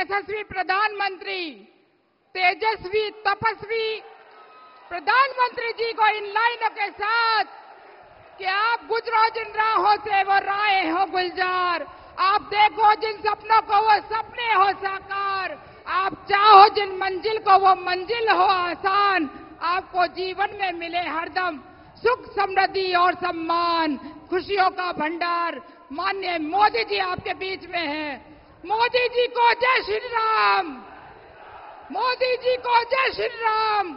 यशस्वी प्रधानमंत्री, तेजस्वी तपस्वी प्रधानमंत्री जी को इन लाइनों के साथ कि आप गुजरो जिन राहों से वो राहें हो गुलजार, आप देखो जिन सपनों को वो सपने हो साकार, आप चाहो जिन मंजिल को वो मंजिल हो आसान, आपको जीवन में मिले हरदम सुख समृद्धि और सम्मान, खुशियों का भंडार। माननीय मोदी जी आपके बीच में हैं। मोदी जी को जय श्री राम, मोदी जी को जय श्री राम।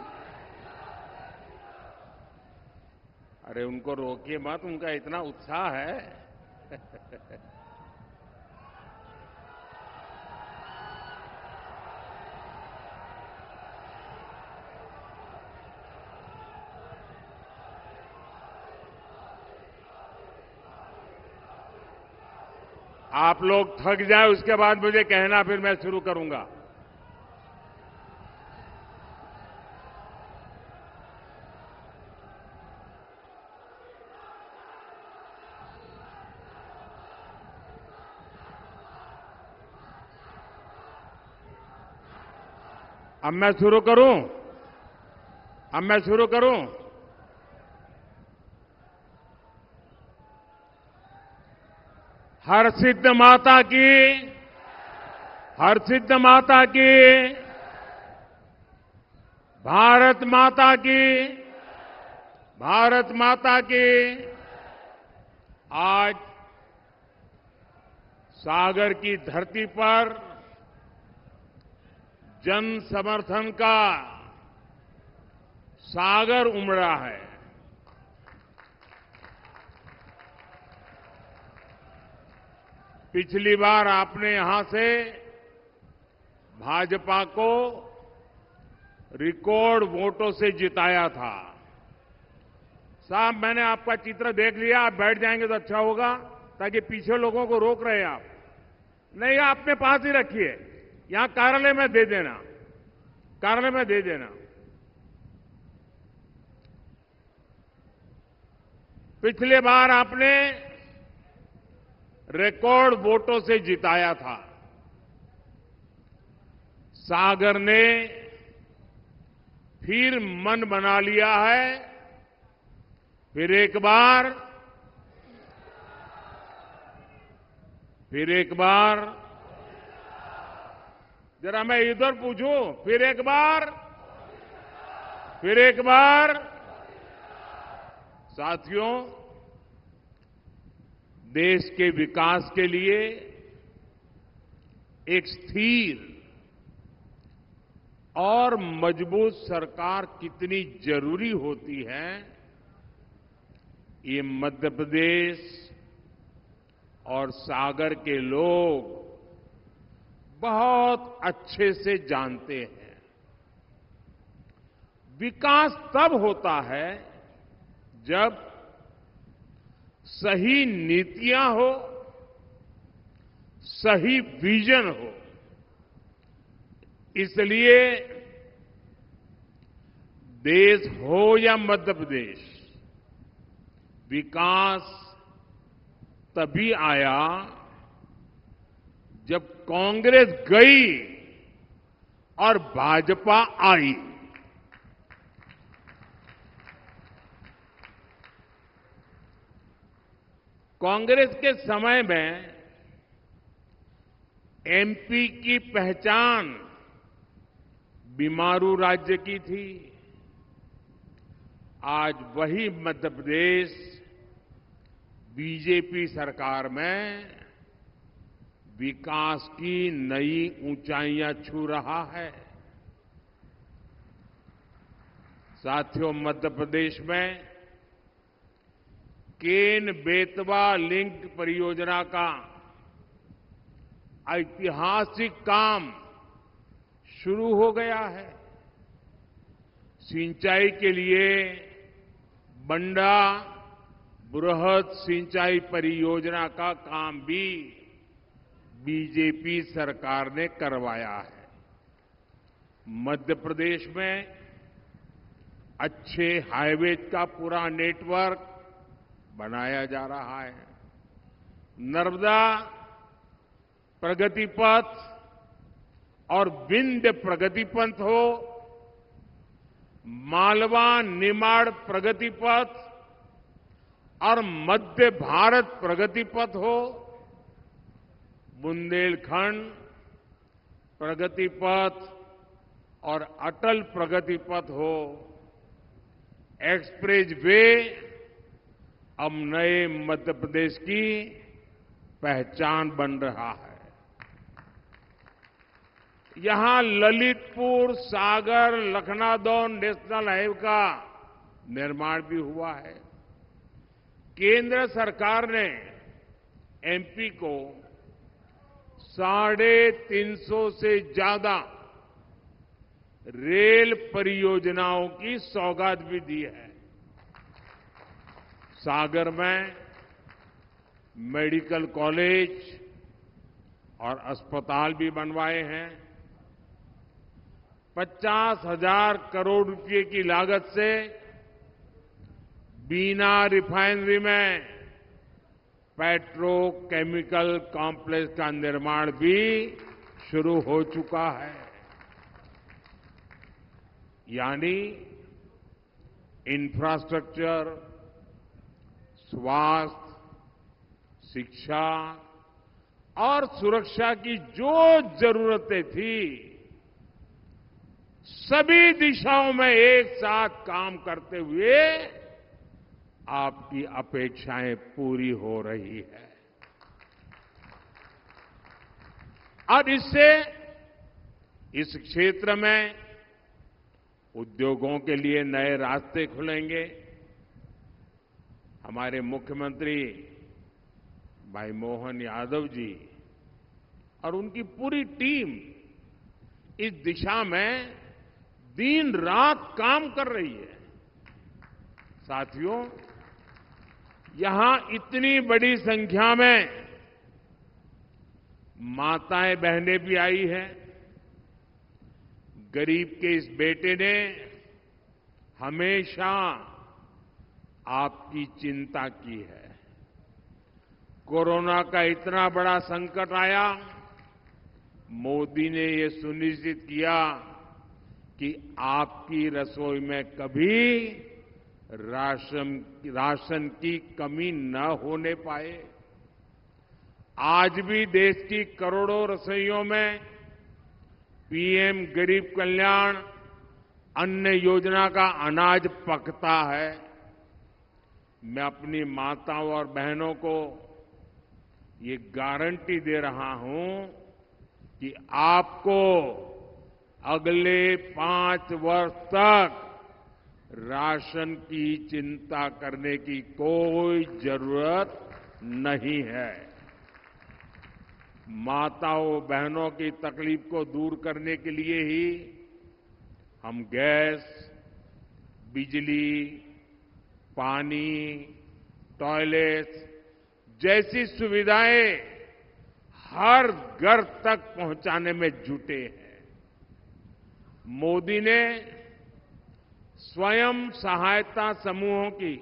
अरे उनको रोकिए मत, उनका इतना उत्साह है। आप लोग थक जाए उसके बाद मुझे कहना, फिर मैं शुरू करूंगा। अब मैं शुरू करूं? अब मैं शुरू करूं? हर सिद्ध माता की, हर सिद्ध माता की, भारत माता की, भारत माता की। आज सागर की धरती पर जन समर्थन का सागर उमड़ा है। पिछली बार आपने यहां से भाजपा को रिकॉर्ड वोटों से जिताया था। साहब, मैंने आपका चित्र देख लिया, आप बैठ जाएंगे तो अच्छा होगा, ताकि पीछे लोगों को रोक रहे हैं आप। नहीं, आप अपने पास ही रखिए, यहां कार्यालय में दे देना, कार्यालय में दे देना। पिछले बार आपने रिकॉर्ड वोटों से जिताया था। सागर ने फिर मन बना लिया है। फिर एक बार, जरा मैं इधर पूछूं, फिर एक बार। साथियों, देश के विकास के लिए एक स्थिर और मजबूत सरकार कितनी जरूरी होती है, ये मध्य प्रदेश और सागर के लोग बहुत अच्छे से जानते हैं। विकास तब होता है जब सही नीतियां हो, सही विजन हो। इसलिए देश हो या मध्य प्रदेश, विकास तभी आया जब कांग्रेस गई और भाजपा आई। कांग्रेस के समय में एमपी की पहचान बीमारू राज्य की थी। आज वही मध्य प्रदेश बीजेपी सरकार में विकास की नई ऊंचाइयां छू रहा है। साथियों, मध्य प्रदेश में केन बेतवा लिंक परियोजना का ऐतिहासिक काम शुरू हो गया है। सिंचाई के लिए बंडा बृहद सिंचाई परियोजना का काम भी बीजेपी सरकार ने करवाया है। मध्य प्रदेश में अच्छे हाईवे का पूरा नेटवर्क बनाया जा रहा है। नर्मदा प्रगति पथ और विंध्य प्रगति पंथ हो, मालवा निमाड़ प्रगति पथ और मध्य भारत प्रगति पथ हो, बुंदेलखंड प्रगति पथ और अटल प्रगति पथ हो, एक्सप्रेस वे अब नए मध्य प्रदेश की पहचान बन रहा है। यहां ललितपुर सागर लखनादौन नेशनल हाईवे का निर्माण भी हुआ है। केंद्र सरकार ने एमपी को 350 से ज्यादा रेल परियोजनाओं की सौगात भी दी है। सागर में मेडिकल कॉलेज और अस्पताल भी बनवाए हैं। 50,000 करोड़ रुपए की लागत से बीना रिफाइनरी में पेट्रोकेमिकल कॉम्प्लेक्स का निर्माण भी शुरू हो चुका है। यानी इंफ्रास्ट्रक्चर, स्वास्थ्य, शिक्षा और सुरक्षा की जो जरूरतें थी, सभी दिशाओं में एक साथ काम करते हुए आपकी अपेक्षाएं पूरी हो रही है। और इससे इस क्षेत्र में उद्योगों के लिए नए रास्ते खुलेंगे। हमारे मुख्यमंत्री भाई मोहन यादव जी और उनकी पूरी टीम इस दिशा में दिन रात काम कर रही है। साथियों, यहां इतनी बड़ी संख्या में माताएं बहनें भी आई हैं। गरीब के इस बेटे ने हमेशा आपकी चिंता की है। कोरोना का इतना बड़ा संकट आया, मोदी ने ये सुनिश्चित किया कि आपकी रसोई में कभी राशन की कमी न होने पाए। आज भी देश की करोड़ों रसोइयों में पीएम गरीब कल्याण अन्न योजना का अनाज पकता है। मैं अपनी माताओं और बहनों को ये गारंटी दे रहा हूं कि आपको अगले 5 वर्ष तक राशन की चिंता करने की कोई जरूरत नहीं है। माताओं बहनों की तकलीफ को दूर करने के लिए ही हम गैस, बिजली, पानी, टॉयलेट्स जैसी सुविधाएं हर घर तक पहुंचाने में जुटे हैं। मोदी ने स्वयं सहायता समूहों की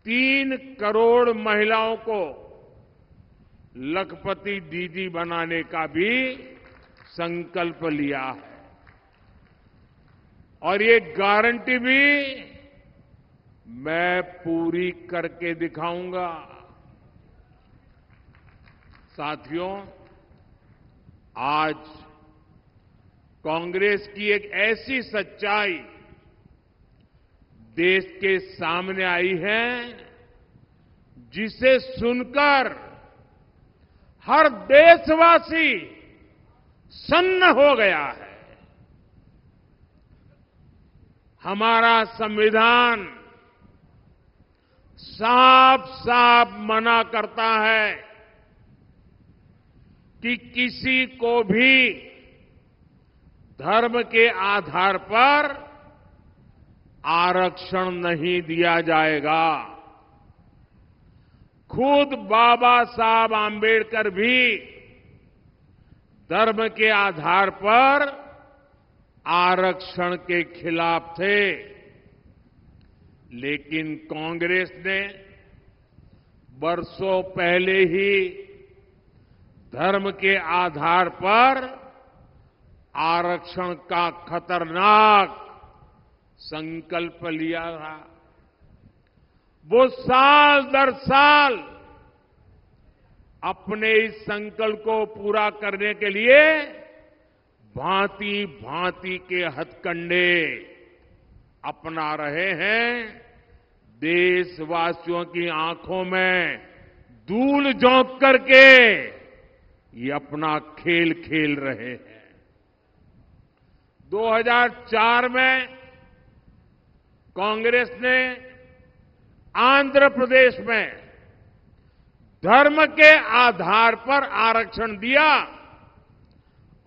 3 करोड़ महिलाओं को लखपति दीदी बनाने का भी संकल्प लिया है। और ये गारंटी भी मैं पूरी करके दिखाऊंगा। साथियों, आज कांग्रेस की एक ऐसी सच्चाई देश के सामने आई है जिसे सुनकर हर देशवासी सन्न हो गया है। हमारा संविधान साफ साफ मना करता है कि किसी को भी धर्म के आधार पर आरक्षण नहीं दिया जाएगा। खुद बाबा साहब आंबेडकर भी धर्म के आधार पर आरक्षण के खिलाफ थे, लेकिन कांग्रेस ने बरसों पहले ही धर्म के आधार पर आरक्षण का खतरनाक संकल्प लिया था। वो साल दर साल अपने इस संकल्प को पूरा करने के लिए भांति भांति के हथकंडे अपना रहे हैं। देशवासियों की आंखों में धूल झोंक करके ये अपना खेल खेल रहे हैं। 2004 में कांग्रेस ने आंध्र प्रदेश में धर्म के आधार पर आरक्षण दिया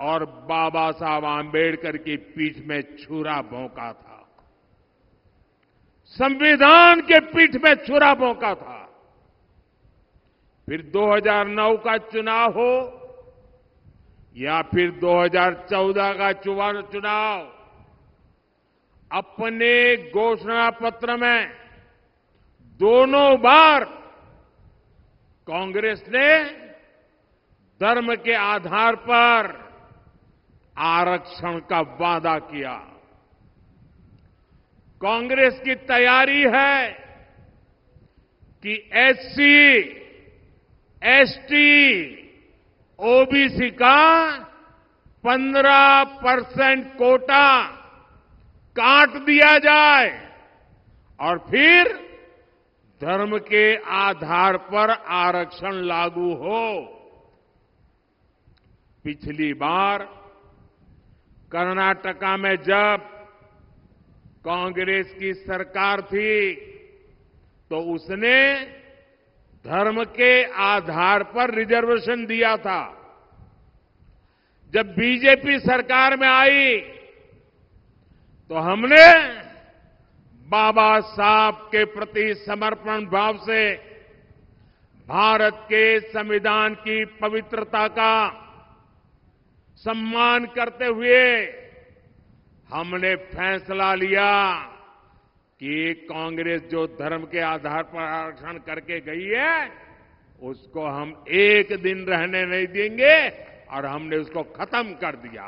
और बाबा साहब आंबेडकर की पीठ में छुरा भोंका था। संविधान के पीठ में छुरा भोंका था। फिर 2009 का चुनाव हो या फिर 2014 का चुनाव, अपने घोषणा पत्र में दोनों बार कांग्रेस ने धर्म के आधार पर आरक्षण का वादा किया। कांग्रेस की तैयारी है कि एससी, एसटी, ओबीसी का 15% कोटा काट दिया जाए और फिर धर्म के आधार पर आरक्षण लागू हो। पिछली बार कर्नाटका में जब कांग्रेस की सरकार थी तो उसने धर्म के आधार पर रिजर्वेशन दिया था। जब बीजेपी सरकार में आई तो हमने बाबा साहब के प्रति समर्पण भाव से भारत के संविधान की पवित्रता का सम्मान करते हुए हमने फैसला लिया कि कांग्रेस जो धर्म के आधार पर आरक्षण करके गई है उसको हम एक दिन रहने नहीं देंगे और हमने उसको खत्म कर दिया।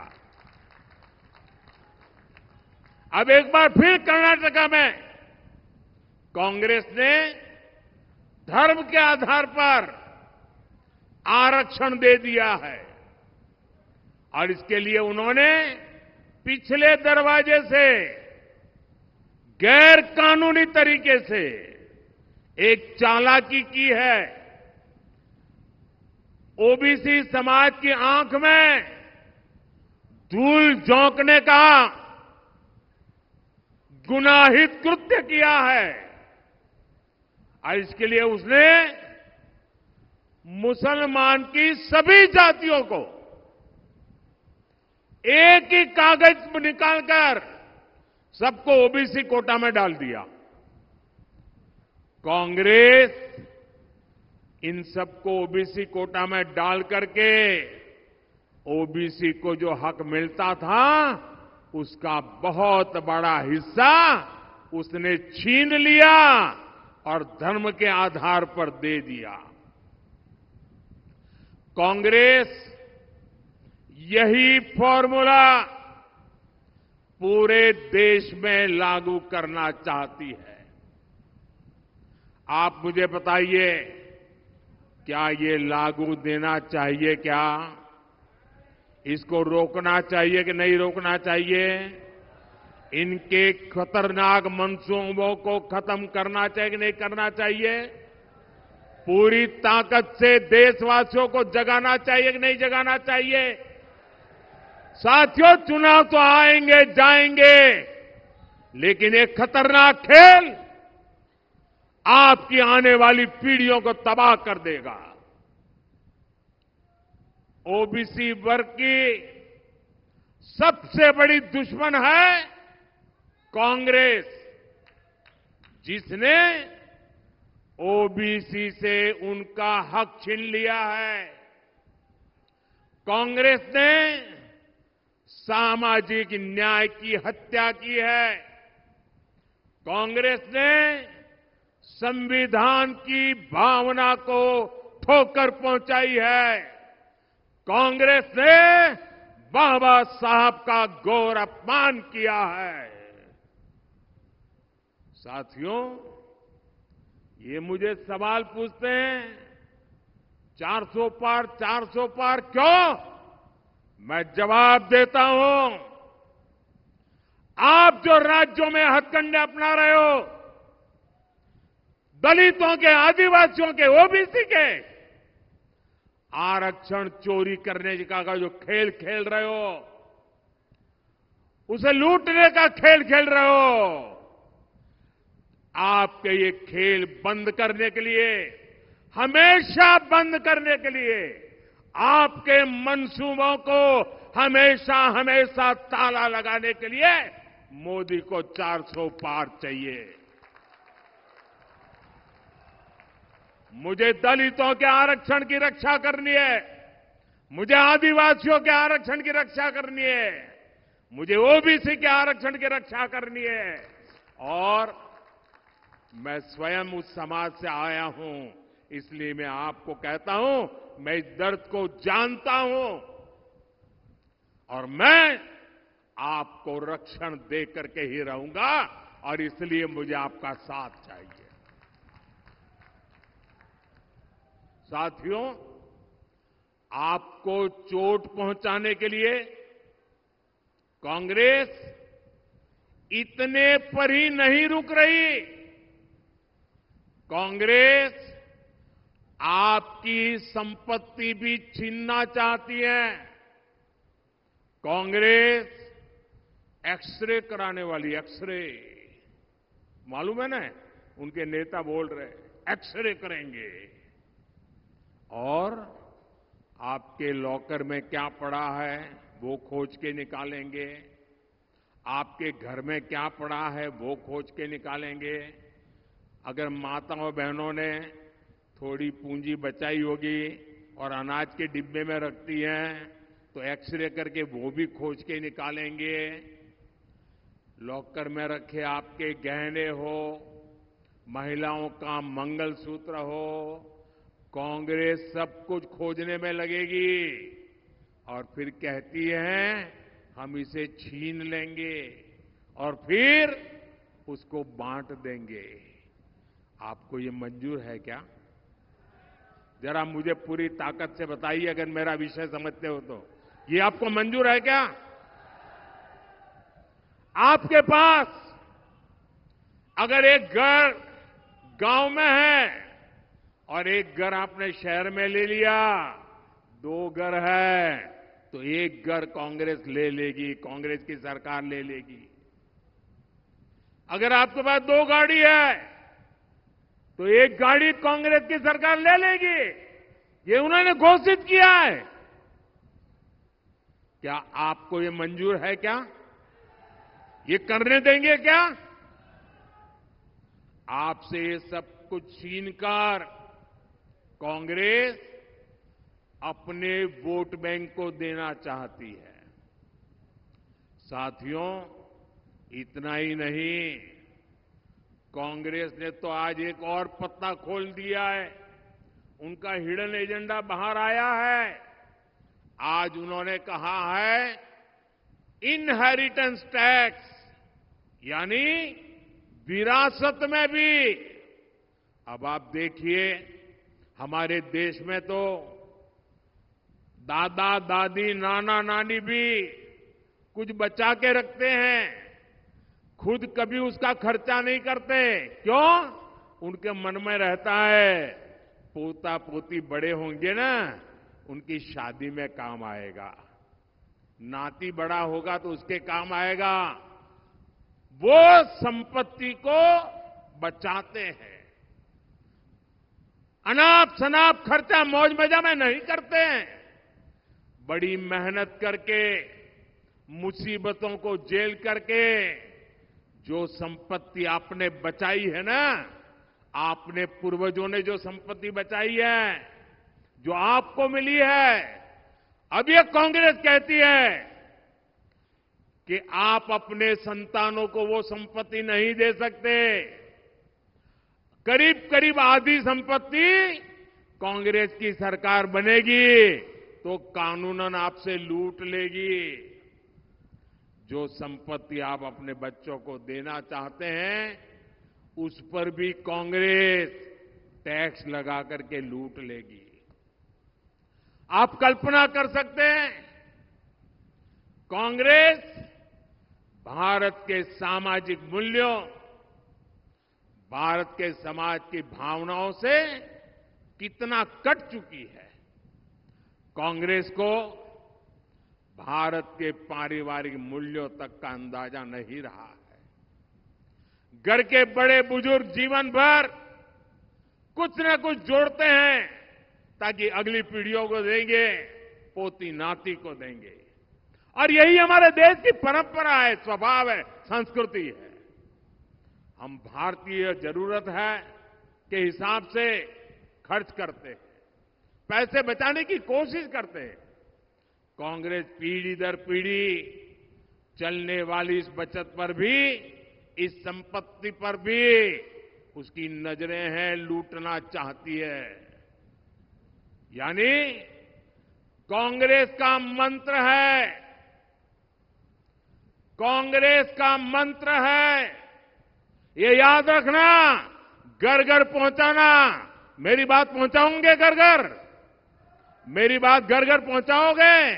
अब एक बार फिर कर्नाटका में कांग्रेस ने धर्म के आधार पर आरक्षण दे दिया है और इसके लिए उन्होंने पिछले दरवाजे से गैर कानूनी तरीके से एक चालाकी की है। ओबीसी समाज की आंख में धूल झोंकने का गुनाहित कृत्य किया है और इसके लिए उसने मुसलमान की सभी जातियों को एक ही कागज निकालकर सबको ओबीसी कोटा में डाल दिया। कांग्रेस इन सबको ओबीसी कोटा में डाल करके ओबीसी को जो हक मिलता था उसका बहुत बड़ा हिस्सा उसने छीन लिया और धर्म के आधार पर दे दिया। कांग्रेस यही फॉर्मूला पूरे देश में लागू करना चाहती है। आप मुझे बताइए, क्या ये लागू देना चाहिए? क्या इसको रोकना चाहिए कि नहीं रोकना चाहिए? इनके खतरनाक मंसूबों को खत्म करना चाहिए कि नहीं करना चाहिए? पूरी ताकत से देशवासियों को जगाना चाहिए कि नहीं जगाना चाहिए? साथियों, चुनाव तो आएंगे जाएंगे, लेकिन एक खतरनाक खेल आपकी आने वाली पीढ़ियों को तबाह कर देगा। ओबीसी वर्ग की सबसे बड़ी दुश्मन है कांग्रेस, जिसने ओबीसी से उनका हक छीन लिया है। कांग्रेस ने सामाजिक न्याय की हत्या की है। कांग्रेस ने संविधान की भावना को ठोकर पहुंचाई है। कांग्रेस ने बाबा साहब का घोर अपमान किया है। साथियों, ये मुझे सवाल पूछते हैं 400 पार 400 पार क्यों? मैं जवाब देता हूं, आप जो राज्यों में हथकंडे अपना रहे हो, दलितों के, आदिवासियों के, ओबीसी के आरक्षण चोरी करने का जो खेल खेल रहे हो, उसे लूटने का खेल खेल रहे हो, आपके ये खेल बंद करने के लिए, हमेशा बंद करने के लिए, आपके मंसूबों को हमेशा हमेशा ताला लगाने के लिए मोदी को 400 पार चाहिए। मुझे दलितों के आरक्षण की रक्षा करनी है, मुझे आदिवासियों के आरक्षण की रक्षा करनी है, मुझे ओबीसी के आरक्षण की रक्षा करनी है, और मैं स्वयं उस समाज से आया हूं, इसलिए मैं आपको कहता हूं, मैं इस दर्द को जानता हूं और मैं आपको रक्षण दे करके ही रहूंगा, और इसलिए मुझे आपका साथ चाहिए। साथियों, आपको चोट पहुंचाने के लिए कांग्रेस इतने पर ही नहीं रुक रही। कांग्रेस आपकी संपत्ति भी छीनना चाहती है। कांग्रेस एक्सरे कराने वाली, एक्सरे मालूम है ना, उनके नेता बोल रहे एक्सरे करेंगे, और आपके लॉकर में क्या पड़ा है वो खोज के निकालेंगे, आपके घर में क्या पड़ा है वो खोज के निकालेंगे। अगर माताओं बहनों ने थोड़ी पूंजी बचाई होगी और अनाज के डिब्बे में रखती हैं, तो एक्सरे करके वो भी खोज के निकालेंगे। लॉकर में रखे आपके गहने हो, महिलाओं का मंगलसूत्र हो, कांग्रेस सब कुछ खोजने में लगेगी और फिर कहती है हम इसे छीन लेंगे और फिर उसको बांट देंगे। आपको ये मंजूर है क्या? जरा मुझे पूरी ताकत से बताइए, अगर मेरा विषय समझते हो तो। ये आपको मंजूर है क्या? आपके पास अगर एक घर गांव में है और एक घर आपने शहर में ले लिया, 2 घर है, तो एक घर कांग्रेस ले लेगी, कांग्रेस की सरकार ले लेगी। अगर आपके पास 2 गाड़ी है तो एक गाड़ी कांग्रेस की सरकार ले लेगी। ये उन्होंने घोषित किया है। क्या आपको ये मंजूर है क्या? ये करने देंगे क्या? आपसे ये सब कुछ छीनकर कांग्रेस अपने वोट बैंक को देना चाहती है। साथियों, इतना ही नहीं, कांग्रेस ने तो आज एक और पत्ता खोल दिया है। उनका हिडन एजेंडा बाहर आया है। आज उन्होंने कहा है इनहेरिटेंस टैक्स, यानी विरासत में भी। अब आप देखिए, हमारे देश में तो दादा दादी नाना नानी भी कुछ बचा के रखते हैं, खुद कभी उसका खर्चा नहीं करते। क्यों? उनके मन में रहता है पोता पोती बड़े होंगे ना, उनकी शादी में काम आएगा, नाती बड़ा होगा तो उसके काम आएगा। वो संपत्ति को बचाते हैं, अनाप शनाप खर्चा मौज मजा में नहीं करते हैं। बड़ी मेहनत करके, मुसीबतों को झेल करके जो संपत्ति आपने बचाई है ना, आपने पूर्वजों ने जो संपत्ति बचाई है, जो आपको मिली है, अब ये कांग्रेस कहती है कि आप अपने संतानों को वो संपत्ति नहीं दे सकते। करीब करीब आधी संपत्ति कांग्रेस की सरकार बनेगी तो कानूनन आपसे लूट लेगी। जो संपत्ति आप अपने बच्चों को देना चाहते हैं, उस पर भी कांग्रेस टैक्स लगा करके लूट लेगी। आप कल्पना कर सकते हैं, कांग्रेस भारत के सामाजिक मूल्यों, भारत के समाज की भावनाओं से कितना कट चुकी है। कांग्रेस को भारत के पारिवारिक मूल्यों तक का अंदाजा नहीं रहा है। घर के बड़े बुजुर्ग जीवन भर कुछ न कुछ जोड़ते हैं ताकि अगली पीढ़ियों को देंगे, पोती नाती को देंगे। और यही हमारे देश की परंपरा है, स्वभाव है, संस्कृति है। हम भारतीय जरूरत है के हिसाब से खर्च करते हैं, पैसे बचाने की कोशिश करते हैं। कांग्रेस पीढ़ी दर पीढ़ी चलने वाली इस बचत पर भी, इस संपत्ति पर भी उसकी नजरें हैं, लूटना चाहती है। यानी कांग्रेस का मंत्र है, कांग्रेस का मंत्र है, ये याद रखना, घर घर पहुंचाना। मेरी बात पहुंचाओगे घर घर? मेरी बात घर घर पहुंचाओगे?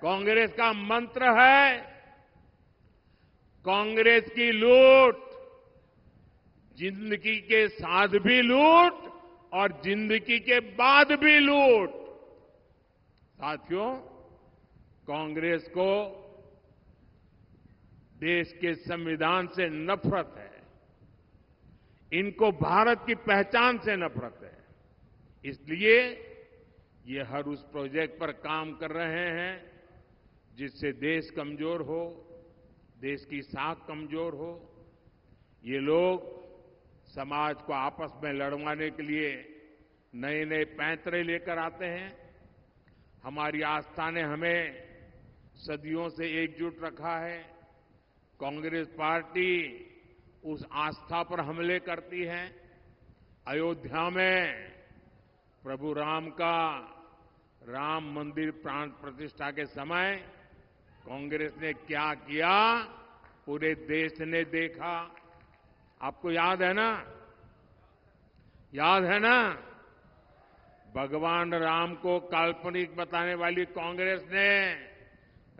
कांग्रेस का मंत्र है, कांग्रेस की लूट, जिंदगी के साथ भी लूट और जिंदगी के बाद भी लूट। साथियों, कांग्रेस को देश के संविधान से नफरत है, इनको भारत की पहचान से नफरत है। इसलिए ये हर उस प्रोजेक्ट पर काम कर रहे हैं जिससे देश कमजोर हो, देश की साख कमजोर हो। ये लोग समाज को आपस में लड़वाने के लिए नए नए पैंतरे लेकर आते हैं। हमारी आस्था ने हमें सदियों से एकजुट रखा है। कांग्रेस पार्टी उस आस्था पर हमले करती है। अयोध्या में प्रभु राम का राम मंदिर प्राण प्रतिष्ठा के समय कांग्रेस ने क्या किया, पूरे देश ने देखा। आपको याद है ना? याद है ना? भगवान राम को काल्पनिक बताने वाली कांग्रेस ने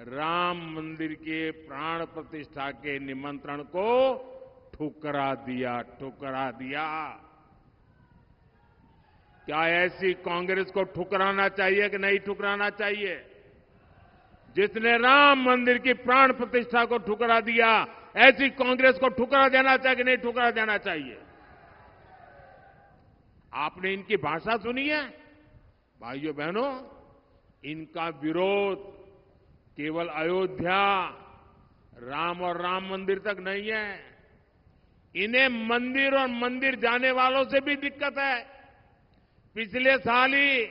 राम मंदिर के प्राण प्रतिष्ठा के निमंत्रण को ठुकरा दिया, ठुकरा दिया। क्या ऐसी कांग्रेस को ठुकराना चाहिए कि नहीं ठुकराना चाहिए? जिसने राम मंदिर की प्राण प्रतिष्ठा को ठुकरा दिया, ऐसी कांग्रेस को ठुकरा देना चाहिए कि नहीं ठुकरा देना चाहिए? आपने इनकी भाषा सुनी है? भाइयों बहनों, इनका विरोध केवल अयोध्या, राम और राम मंदिर तक नहीं है। इन्हें मंदिर और मंदिर जाने वालों से भी दिक्कत है। पिछले साल ही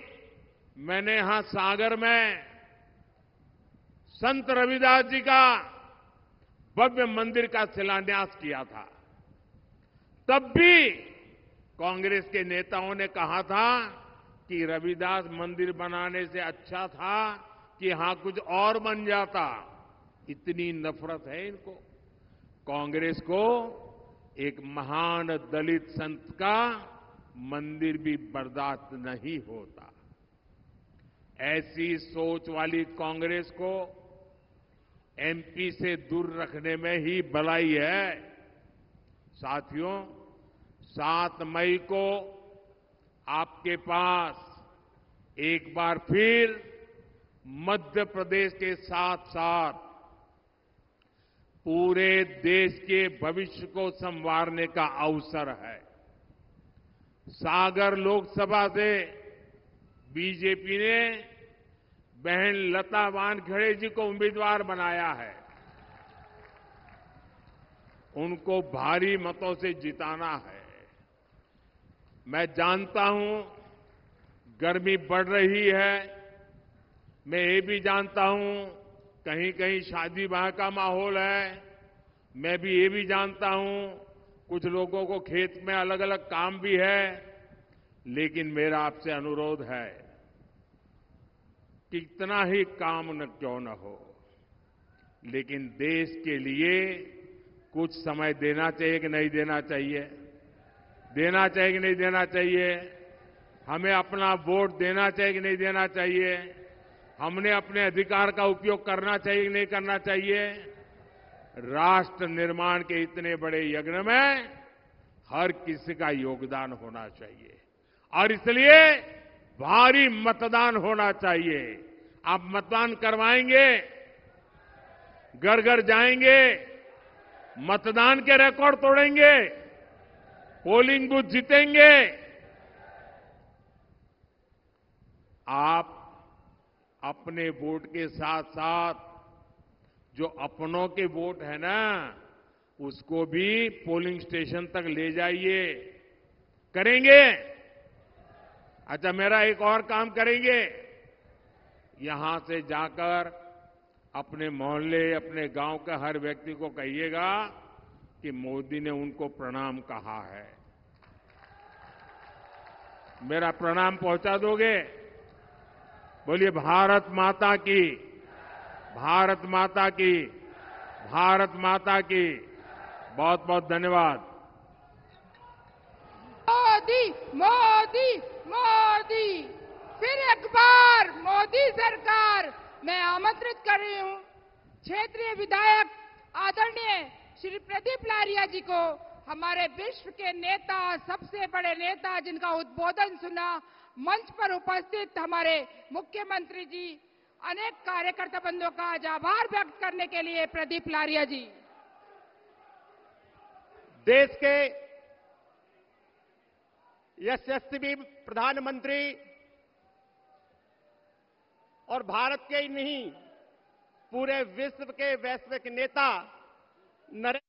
मैंने यहां सागर में संत रविदास जी का भव्य मंदिर का शिलान्यास किया था। तब भी कांग्रेस के नेताओं ने कहा था कि रविदास मंदिर बनाने से अच्छा था कि यहां कुछ और बन जाता। इतनी नफरत है इनको। कांग्रेस को एक महान दलित संत का मंदिर भी बर्दाश्त नहीं होता। ऐसी सोच वाली कांग्रेस को एमपी से दूर रखने में ही भलाई है। साथियों, 7 मई को आपके पास एक बार फिर मध्य प्रदेश के साथ साथ पूरे देश के भविष्य को संवारने का अवसर है। सागर लोकसभा से बीजेपी ने बहन लता वानखेड़े जी को उम्मीदवार बनाया है। उनको भारी मतों से जिताना है। मैं जानता हूं गर्मी बढ़ रही है। मैं ये भी जानता हूं कहीं कहीं शादी ब्याह का माहौल है। मैं भी ये भी जानता हूं कुछ लोगों को खेत में अलग अलग काम भी है। लेकिन मेरा आपसे अनुरोध है, कितना ही काम न क्यों न हो, लेकिन देश के लिए कुछ समय देना चाहिए कि नहीं देना चाहिए? देना चाहिए कि नहीं देना चाहिए? हमें अपना वोट देना चाहिए कि नहीं देना चाहिए? हमने अपने अधिकार का उपयोग करना चाहिए कि नहीं करना चाहिए? राष्ट्र निर्माण के इतने बड़े यज्ञ में हर किसी का योगदान होना चाहिए और इसलिए भारी मतदान होना चाहिए। आप मतदान करवाएंगे, घर घर जाएंगे, मतदान के रिकॉर्ड तोड़ेंगे, पोलिंग बूथ जीतेंगे। आप अपने वोट के साथ साथ जो अपनों के वोट है ना, उसको भी पोलिंग स्टेशन तक ले जाइए। करेंगे? अच्छा, मेरा एक और काम करेंगे, यहां से जाकर अपने मोहल्ले, अपने गांव के हर व्यक्ति को कहिएगा कि मोदी ने उनको प्रणाम कहा है। मेरा प्रणाम पहुंचा दोगे? बोलिए भारत माता की, भारत माता की, भारत माता की। बहुत बहुत धन्यवाद। मोदी मोदी मोदी, फिर एक बार मोदी सरकार। मैं आमंत्रित कर रही हूं क्षेत्रीय विधायक आदरणीय श्री प्रदीप लारिया जी को, हमारे विश्व के नेता, सबसे बड़े नेता जिनका उद्बोधन सुना, मंच पर उपस्थित हमारे मुख्यमंत्री जी, अनेक कार्यकर्ता बंधुओं का आज आभार व्यक्त करने के लिए प्रदीप लारिया जी। देश के यशस्वी प्रधानमंत्री और भारत के ही नहीं, पूरे विश्व के वैश्विक नेता नरेंद्र